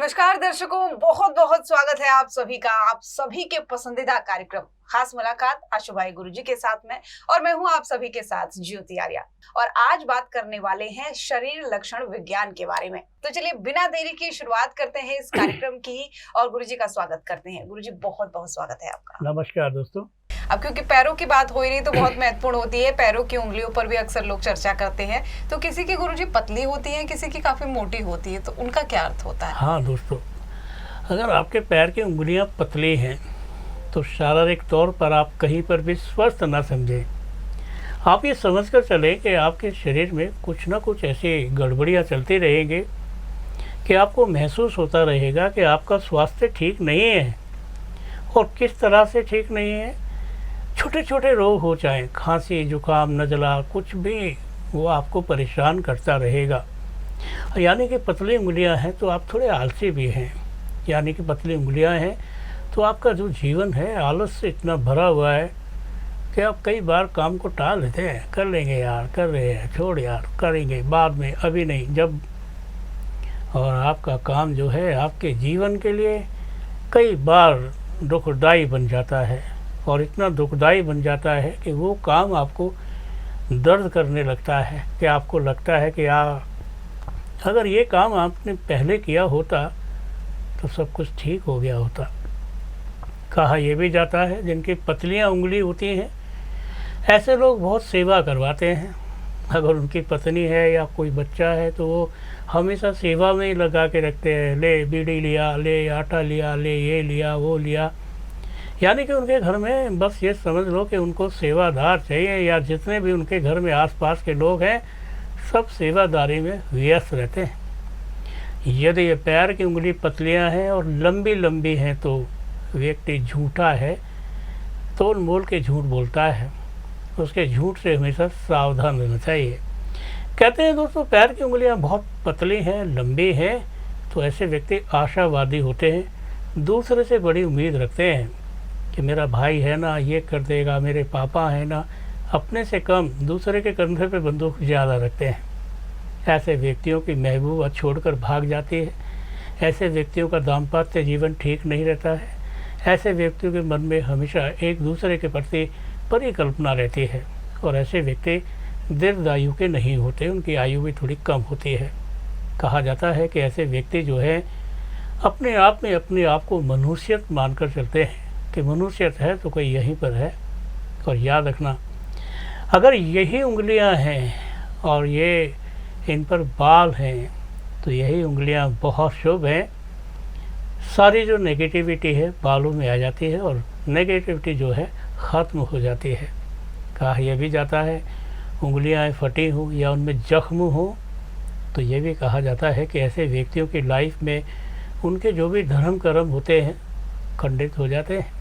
नमस्कार दर्शकों, बहुत बहुत स्वागत है आप सभी का आप सभी के पसंदीदा कार्यक्रम खास मुलाकात आशु भाई गुरुजी के साथ में। और मैं हूं आप सभी के साथ ज्योति आर्या। और आज बात करने वाले हैं शरीर लक्षण विज्ञान के बारे में। तो चलिए बिना देरी की शुरुआत करते हैं इस कार्यक्रम की और गुरुजी का स्वागत करते हैं। गुरुजी बहुत बहुत स्वागत है आपका। नमस्कार दोस्तों। अब क्योंकि पैरों की बात हो रही तो बहुत महत्वपूर्ण होती है। पैरों की उंगलियों पर भी अक्सर लोग चर्चा करते हैं। तो किसी की गुरुजी पतली होती है, किसी की काफी मोटी होती है, तो उनका क्या अर्थ होता है? हाँ दोस्तों, अगर आपके पैर की उंगलियां पतली हैं तो शारीरिक तौर पर आप कहीं पर भी स्वस्थ ना समझें। आप ये समझकर चलें कि आपके शरीर में कुछ ना कुछ ऐसी गड़बड़ियाँ चलती रहेंगी कि आपको महसूस होता रहेगा कि आपका स्वास्थ्य ठीक नहीं है। और किस तरह से ठीक नहीं है? छोटे छोटे रोग हो, चाहे खांसी, जुकाम, नज़ला, कुछ भी, वो आपको परेशान करता रहेगा। यानी कि पतली उंगलियां हैं तो आप थोड़े आलसी भी हैं। यानी कि पतली उंगलियां हैं तो आपका जो जीवन है आलस से इतना भरा हुआ है कि आप कई बार काम को टाल देते हैं। कर लेंगे यार, कर रहे हैं, छोड़ यार, करेंगे बाद में, अभी नहीं, जब। और आपका काम जो है आपके जीवन के लिए कई बार दुखदाई बन जाता है। और इतना दुखदाई बन जाता है कि वो काम आपको दर्द करने लगता है कि आपको लगता है कि अगर ये काम आपने पहले किया होता तो सब कुछ ठीक हो गया होता। कहा यह भी जाता है जिनकी पतलियां उंगली होती हैं ऐसे लोग बहुत सेवा करवाते हैं। अगर उनकी पत्नी है या कोई बच्चा है तो वो हमेशा सेवा में ही लगा के रखते हैं। ले बीड़ी लिया, ले आटा लिया, ले ये लिया, वो लिया। यानी कि उनके घर में बस ये समझ लो कि उनको सेवादार चाहिए, या जितने भी उनके घर में आसपास के लोग हैं सब सेवादारी में व्यस्त रहते हैं। यदि ये पैर की उंगली पतलियां हैं और लंबी लंबी हैं तो व्यक्ति झूठा है, तोल मोल के झूठ बोलता है। उसके झूठ से हमेशा सावधान रहना चाहिए। कहते हैं दोस्तों, पैर की उंगलियां बहुत पतली हैं, लंबी हैं तो ऐसे व्यक्ति आशावादी होते हैं, दूसरे से बड़ी उम्मीद रखते हैं कि मेरा भाई है ना ये कर देगा, मेरे पापा है ना। अपने से कम दूसरे के कंधे पे बंदूक ज़्यादा रखते हैं। ऐसे व्यक्तियों की महबूबा छोड़कर भाग जाती है। ऐसे व्यक्तियों का दाम्पत्य जीवन ठीक नहीं रहता है। ऐसे व्यक्तियों के मन में हमेशा एक दूसरे के प्रति परिकल्पना रहती है। और ऐसे व्यक्ति दीर्घायु के नहीं होते, उनकी आयु भी थोड़ी कम होती है। कहा जाता है कि ऐसे व्यक्ति जो है अपने आप में अपने आप को मनुष्यत मानकर चलते हैं कि मनुष्यत है तो कोई यहीं पर है। और याद रखना, अगर यही उंगलियां हैं और ये इन पर बाल हैं तो यही उंगलियां बहुत शुभ हैं। सारी जो नेगेटिविटी है बालों में आ जाती है और नेगेटिविटी जो है ख़त्म हो जाती है। कहा यह भी जाता है उंगलियां फटी हों या उनमें जख्म हो तो ये भी कहा जाता है कि ऐसे व्यक्तियों की लाइफ में उनके जो भी धर्म कर्म होते हैं खंडित हो जाते हैं।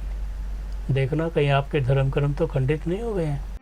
देखना कहीं आपके धर्म कर्म तो खंडित नहीं हो गए हैं।